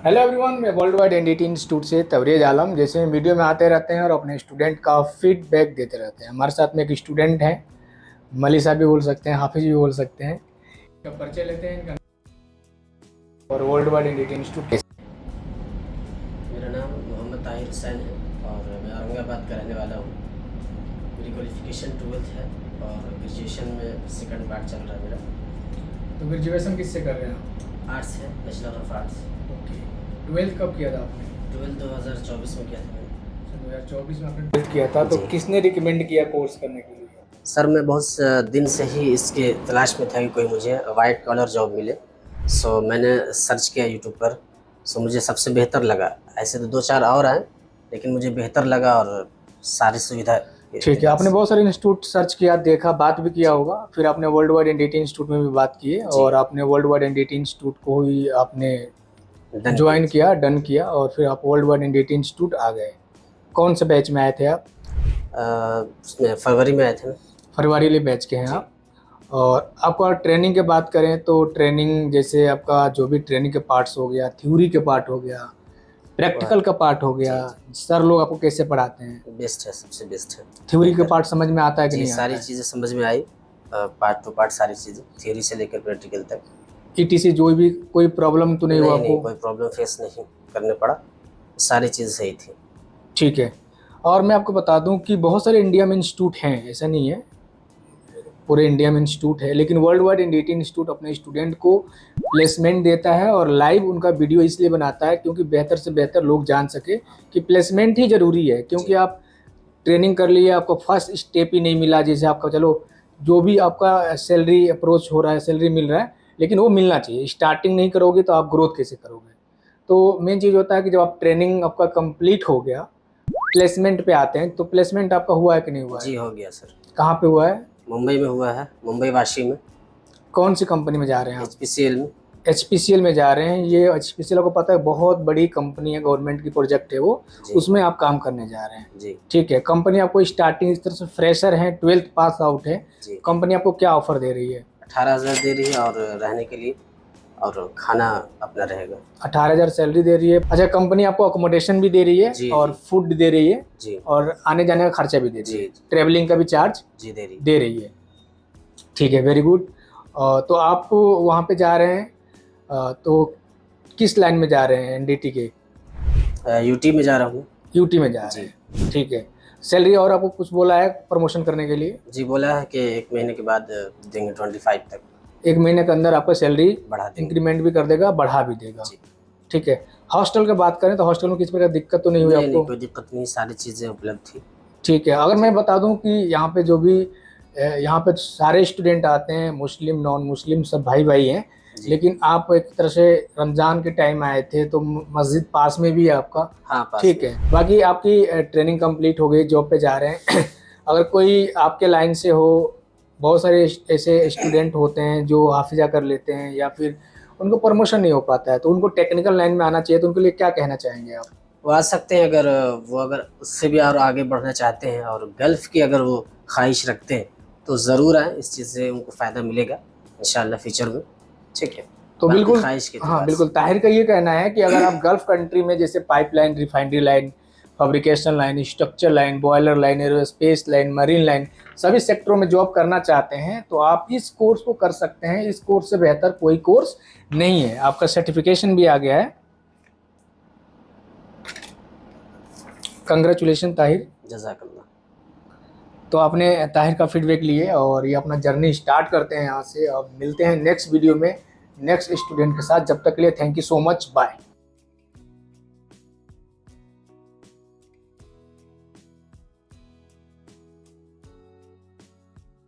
Hello everyone, मैं world wide NDT institute से तबरेज आलम। जैसे वीडियो में आते रहते हैं और अपने स्टूडेंट का फीडबैक देते रहते हैं। हमारे साथ में एक स्टूडेंट है, मली साहब भी बोल सकते हैं, हाफिज भी बोल सकते हैं। इनका परिचय लेते हैं इनका और वर्ल्ड वाइड एनडीटी इंस्टीट्यूट। मेरा नाम मोहम्मद ताहिर हुसैन है और मैं औरंगाबाद का रहने वाला हूँ। मेरी क्वालिफ़िकेशन 12th है और ग्रेजुएशन में सेकंड पार्ट चल रहा है मेरा। तो ग्रेजुएशन किससे कर रहे हैं? आर्ट्स है, bachelor of arts. Okay. 12th कब किया था आपने? 12th 2024 में किया था मैंने। 2024 में आपने 12th किया था, तो जी। किसने रिकमेंड किया कोर्स करने के लिए? सर मैं बहुत दिन से ही इसके तलाश में था कि कोई मुझे वाइट कॉलर जॉब मिले। सो मैंने सर्च किया यूट्यूब पर। सो मुझे सबसे बेहतर लगा। ऐसे तो 2-4 और हैं, लेकिन मुझे बेहतर लगा और सारी सुविधा। ठीक है, आपने बहुत सारे इंस्टीट्यूट सर्च किया, देखा, बात भी किया होगा, फिर आपने वर्ल्ड वाइड एनडीटी इंस्टीट्यूट में भी बात की और आपने वर्ल्ड वाइड एनडीटी इंस्टीट्यूट को ही आपने ज्वाइन किया, डन किया और फिर आप वर्ल्ड वाइड एनडीटी इंस्टीट्यूट आ गए। कौन से बैच में आए थे आप? उसमें फरवरी में आए थे। फरवरी वाले बैच के हैं आप। और आपका ट्रेनिंग की बात करें तो ट्रेनिंग जैसे आपका जो भी ट्रेनिंग के पार्ट्स हो गया, थ्योरी के पार्ट हो गया, प्रैक्टिकल का पार्ट हो गया, सर लोग आपको कैसे पढ़ाते हैं? बेस्ट है, सबसे बेस्ट है। थ्योरी के पार्ट समझ में आता है कि नहीं? सारी चीज़ें समझ में आई, पार्ट टू पार्ट सारी चीज़ें, थ्योरी से लेकर प्रैक्टिकल तक। ईटीसी जो भी कोई प्रॉब्लम तो नहीं हुआ आपको? कोई प्रॉब्लम फेस नहीं करने पड़ा, सारी चीज़ सही थी। ठीक है। और मैं आपको बता दूं कि बहुत सारे इंडिया में इंस्टीट्यूट हैं, ऐसा नहीं है पूरे इंडिया में इंस्टीट्यूट है, लेकिन वर्ल्ड वाइड एनडीटी इंस्टीट्यूट अपने स्टूडेंट को प्लेसमेंट देता है और लाइव उनका वीडियो इसलिए बनाता है क्योंकि बेहतर से बेहतर लोग जान सके कि प्लेसमेंट ही ज़रूरी है। क्योंकि आप ट्रेनिंग कर लिए, आपको फर्स्ट स्टेप ही नहीं मिला, जैसे आपका चलो जो भी आपका सैलरी अप्रोच हो रहा है, सैलरी मिल रहा है, लेकिन वो मिलना चाहिए। स्टार्टिंग नहीं करोगे तो आप ग्रोथ कैसे करोगे? तो मेन चीज़ होता है कि जब आप ट्रेनिंग आपका कंप्लीट हो गया, प्लेसमेंट पे आते हैं, तो प्लेसमेंट आपका हुआ है कि नहीं हुआ है? जी हो गया सर। कहाँ पे हुआ है? मुंबई में हुआ है, मुंबई वाशी में। कौन सी कंपनी में जा रहे हैं आप? HPCL में। HPCL में जा रहे हैं। ये HPCL आपको पता है बहुत बड़ी कंपनी है, गवर्नमेंट की प्रोजेक्ट है वो, उसमें आप काम करने जा रहे हैं जी। ठीक है। कंपनी आपको स्टार्टिंग इस तरह से फ्रेशर है, 12th पास आउट है, कंपनी आपको क्या ऑफर दे रही है? 18,000 दे रही है और रहने के लिए और खाना अपना रहेगा। 18,000 सैलरी दे रही है। अच्छा, कंपनी आपको अकोमोडेशन भी दे रही है और फूड दे रही है और आने जाने का खर्चा भी दे रही है, ट्रेवलिंग का भी चार्ज दे रही है। ठीक है, वेरी गुड। तो आप वहाँ पे जा रहे हैं, तो किस लाइन में जा रहे हैं एनडीटी के? यूटी में जा रहा हूँ। यूटी में जा रहे हैं, ठीक है। सैलरी और आपको कुछ बोला है प्रमोशन करने के लिए? जी बोला है कि 1 महीने के बाद देंगे 25 तक। 1 महीने के अंदर आपका सैलरी इंक्रीमेंट भी कर देगा, बढ़ा भी देगा। ठीक है। हॉस्टल की बात करें तो हॉस्टल में किसी प्रकार दिक्कत तो नहीं हुई आपको? कोई दिक्कत नहीं, सारी चीज़ें उपलब्ध थी। ठीक है। अगर मैं बता दूं कि यहाँ पे जो भी यहाँ पे सारे स्टूडेंट आते हैं, मुस्लिम नॉन मुस्लिम सब भाई भाई हैं, लेकिन आप एक तरह से रमज़ान के टाइम आए थे तो मस्जिद पास में भी है आपका। हाँ, ठीक है। बाकी आपकी ट्रेनिंग कंप्लीट हो गई, जॉब पे जा रहे हैं। अगर कोई आपके लाइन से हो, बहुत सारे ऐसे स्टूडेंट होते हैं जो हाफिजा कर लेते हैं या फिर उनको प्रमोशन नहीं हो पाता है, तो उनको टेक्निकल लाइन में आना चाहिए, तो उनके लिए क्या कहना चाहेंगे आप? वो आ सकते हैं अगर उससे भी और आगे बढ़ना चाहते हैं और गल्फ़ की अगर वो ख्वाहिश रखते हैं तो ज़रूर आएँ। इस चीज़ से उनको फ़ायदा मिलेगा इंशाल्लाह फ्यूचर में। ठीक है। तो बिल्कुल, हाँ बिल्कुल, ताहिर का ये कहना है कि अगर आप गल्फ कंट्री में जैसे pipeline, refinery line, fabrication line, structure line, boiler line, aerospace line, marine line, सभी सेक्टरों में जॉब करना चाहते हैं तो आप इस कोर्स को कर सकते हैं। इस कोर्स से बेहतर कोई कोर्स नहीं है। आपका सर्टिफिकेशन भी आ गया है। कंग्रेचुलेशन ताहिर, जज़ाकल्लाह। तो आपने ताहिर का फीडबैक लिए और ये अपना जर्नी स्टार्ट करते हैं यहाँ से। अब मिलते हैं नेक्स्ट वीडियो में नेक्स्ट स्टूडेंट के साथ। जब तक के लिए thank you so much, bye.